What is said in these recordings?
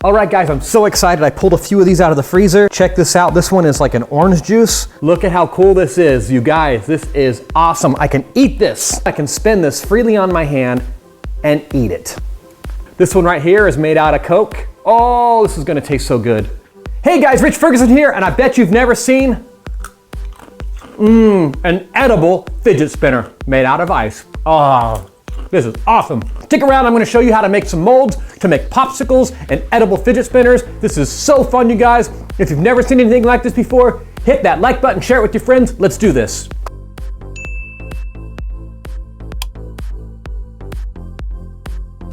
All right guys, I'm so excited. I pulled a few of these out of the freezer. Check this out. This one is like an orange juice. Look at how cool this is. You guys, this is awesome. I can eat this. I can spin this freely on my hand and eat it. This one right here is made out of Coke. Oh, this is gonna taste so good. Hey guys, Rich Ferguson here, and I bet you've never seen an edible fidget spinner made out of ice. Oh, this is awesome. Stick around, I'm gonna show you how to make some molds to make popsicles and edible fidget spinners. This is so fun, you guys. If you've never seen anything like this before, hit that like button, share it with your friends. Let's do this.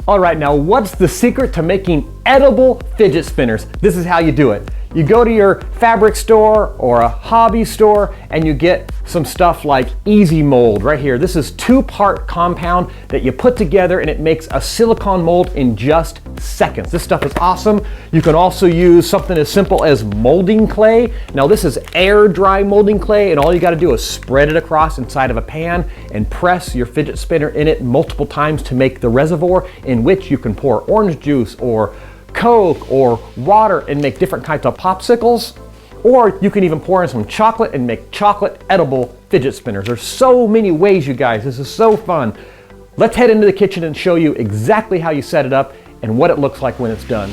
All right, now what's the secret to making edible fidget spinners? This is how you do it. You go to your fabric store or a hobby store and you get some stuff like Easy Mold right here. This is 2-part compound that you put together and it makes a silicone mold in just seconds. This stuff is awesome. You can also use something as simple as molding clay. Now this is air dry molding clay and all you gotta do is spread it across inside of a pan and press your fidget spinner in it multiple times to make the reservoir in which you can pour orange juice or Coke or water and make different kinds of popsicles. Or you can even pour in some chocolate and make chocolate edible fidget spinners. There's so many ways, you guys. This is so fun. Let's head into the kitchen and show you exactly how you set it up and what it looks like when it's done.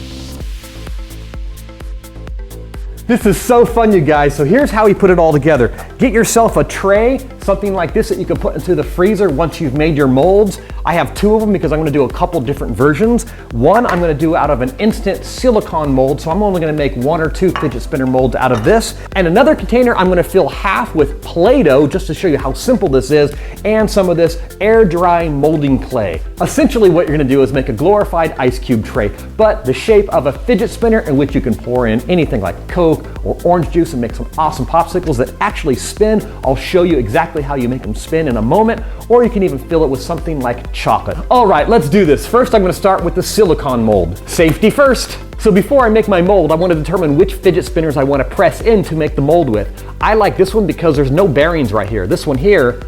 This is so fun, you guys. So here's how we put it all together. Get yourself a tray, something like this that you can put into the freezer once you've made your molds. I have 2 of them because I'm gonna do a couple different versions. One I'm gonna do out of an instant silicone mold, so I'm only gonna make 1 or 2 fidget spinner molds out of this. And another container I'm gonna fill half with Play-Doh just to show you how simple this is, and some of this air dry molding clay. Essentially what you're gonna do is make a glorified ice cube tray, but the shape of a fidget spinner in which you can pour in anything like Coke or orange juice and make some awesome popsicles that actually spin. I'll show you exactly how you make them spin in a moment, or you can even fill it with something like chocolate. All right, let's do this. First, I'm gonna start with the silicone mold. Safety first. So before I make my mold, I want to determine which fidget spinners I want to press in to make the mold with. I like this one because there's no bearings right here. This one here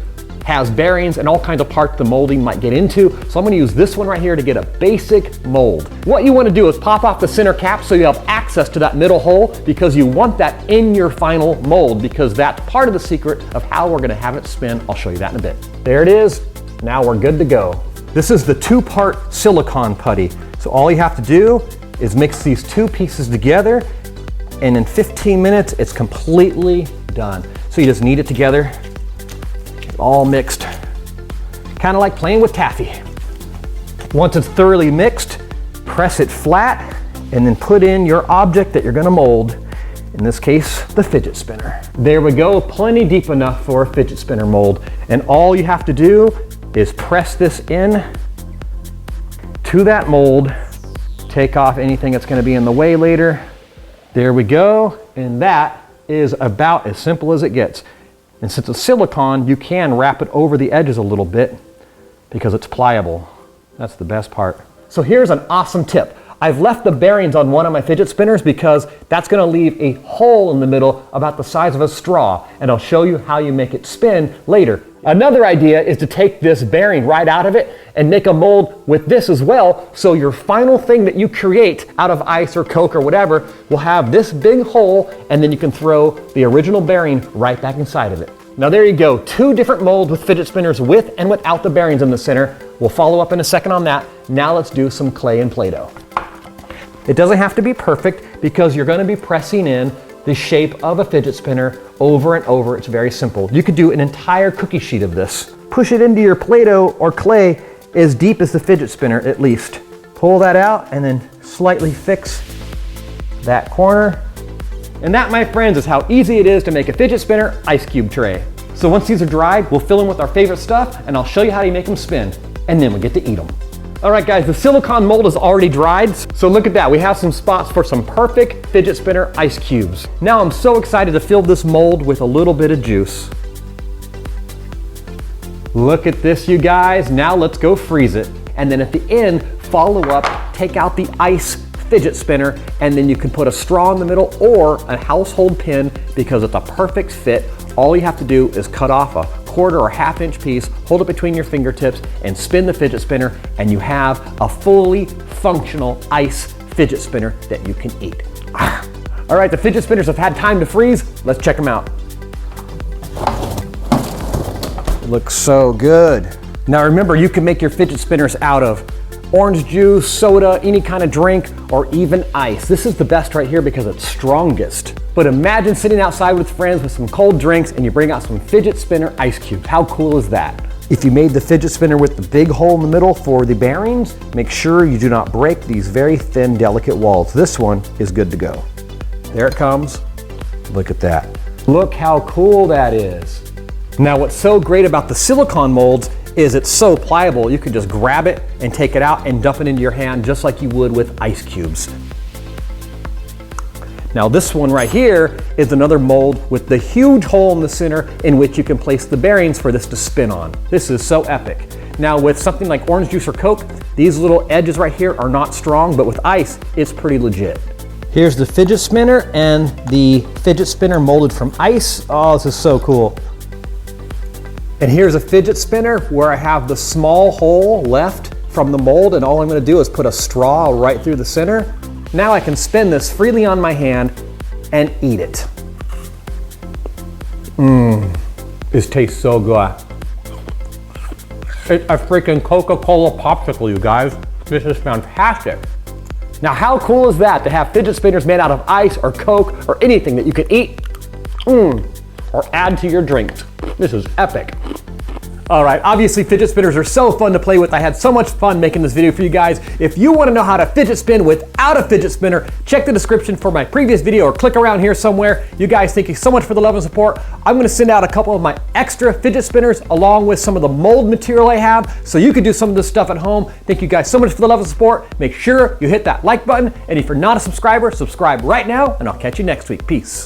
has bearings and all kinds of parts the molding might get into. So I'm gonna use this one right here to get a basic mold. What you wanna do is pop off the center cap so you have access to that middle hole, because you want that in your final mold, because that's part of the secret of how we're gonna have it spin. I'll show you that in a bit. There it is. Now we're good to go. This is the 2-part silicone putty. So all you have to do is mix these 2 pieces together, and in 15 minutes, it's completely done. So you just knead it together, all mixed, kind of like playing with taffy. Once it's thoroughly mixed, press it flat and then put in your object that you're gonna mold, in this case, the fidget spinner. There we go, plenty deep enough for a fidget spinner mold. And all you have to do is press this in to that mold, take off anything that's gonna be in the way later. There we go, and that is about as simple as it gets. And since it's silicone, you can wrap it over the edges a little bit because it's pliable. That's the best part. So here's an awesome tip. I've left the bearings on one of my fidget spinners because that's gonna leave a hole in the middle about the size of a straw, and I'll show you how you make it spin later. Another idea is to take this bearing right out of it and make a mold with this as well, so your final thing that you create out of ice or Coke or whatever will have this big hole, and then you can throw the original bearing right back inside of it. Now there you go, 2 different molds with fidget spinners with and without the bearings in the center. We'll follow up in a second on that. Now let's do some clay and Play-Doh. It doesn't have to be perfect because you're gonna be pressing in the shape of a fidget spinner over and over. It's very simple. You could do an entire cookie sheet of this. Push it into your Play-Doh or clay as deep as the fidget spinner at least. Pull that out and then slightly fix that corner. And that, my friends, is how easy it is to make a fidget spinner ice cube tray. So once these are dried, we'll fill them with our favorite stuff and I'll show you how you make them spin. And then we get to eat them. All right guys, the silicone mold is already dried. So look at that, we have some spots for some perfect fidget spinner ice cubes. Now I'm so excited to fill this mold with a little bit of juice. Look at this, you guys. Now let's go freeze it. And then at the end, follow up, take out the ice fidget spinner, and then you can put a straw in the middle or a household pin because it's a perfect fit. All you have to do is cut off a 1/4 or 1/2 inch piece, hold it between your fingertips and spin the fidget spinner, and you have a fully functional ice fidget spinner that you can eat. All right, the fidget spinners have had time to freeze. Let's check them out. It looks so good. Now remember, you can make your fidget spinners out of orange juice, soda, any kind of drink, or even ice. This is the best right here because it's strongest. But imagine sitting outside with friends with some cold drinks and you bring out some fidget spinner ice cubes. How cool is that? If you made the fidget spinner with the big hole in the middle for the bearings, make sure you do not break these very thin, delicate walls. This one is good to go. There it comes. Look at that. Look how cool that is. Now what's so great about the silicone molds is it's so pliable. You can just grab it and take it out and dump it into your hand just like you would with ice cubes. Now this one right here is another mold with the huge hole in the center in which you can place the bearings for this to spin on. This is so epic. Now with something like orange juice or Coke, these little edges right here are not strong, but with ice, it's pretty legit. Here's the fidget spinner and the fidget spinner molded from ice. Oh, this is so cool. And here's a fidget spinner where I have the small hole left from the mold, and all I'm gonna do is put a straw right through the center. Now I can spin this freely on my hand and eat it. This tastes so good. It's a freaking Coca-Cola popsicle, you guys. This is fantastic. Now how cool is that to have fidget spinners made out of ice or Coke or anything that you can eat or add to your drinks. This is epic. All right, obviously fidget spinners are so fun to play with. I had so much fun making this video for you guys. If you want to know how to fidget spin without a fidget spinner, check the description for my previous video or click around here somewhere. You guys, thank you so much for the love and support. I'm going to send out a couple of my extra fidget spinners along with some of the mold material I have so you can do some of this stuff at home. Thank you guys so much for the love and support. Make sure you hit that like button, and if you're not a subscriber, subscribe right now, and I'll catch you next week. Peace.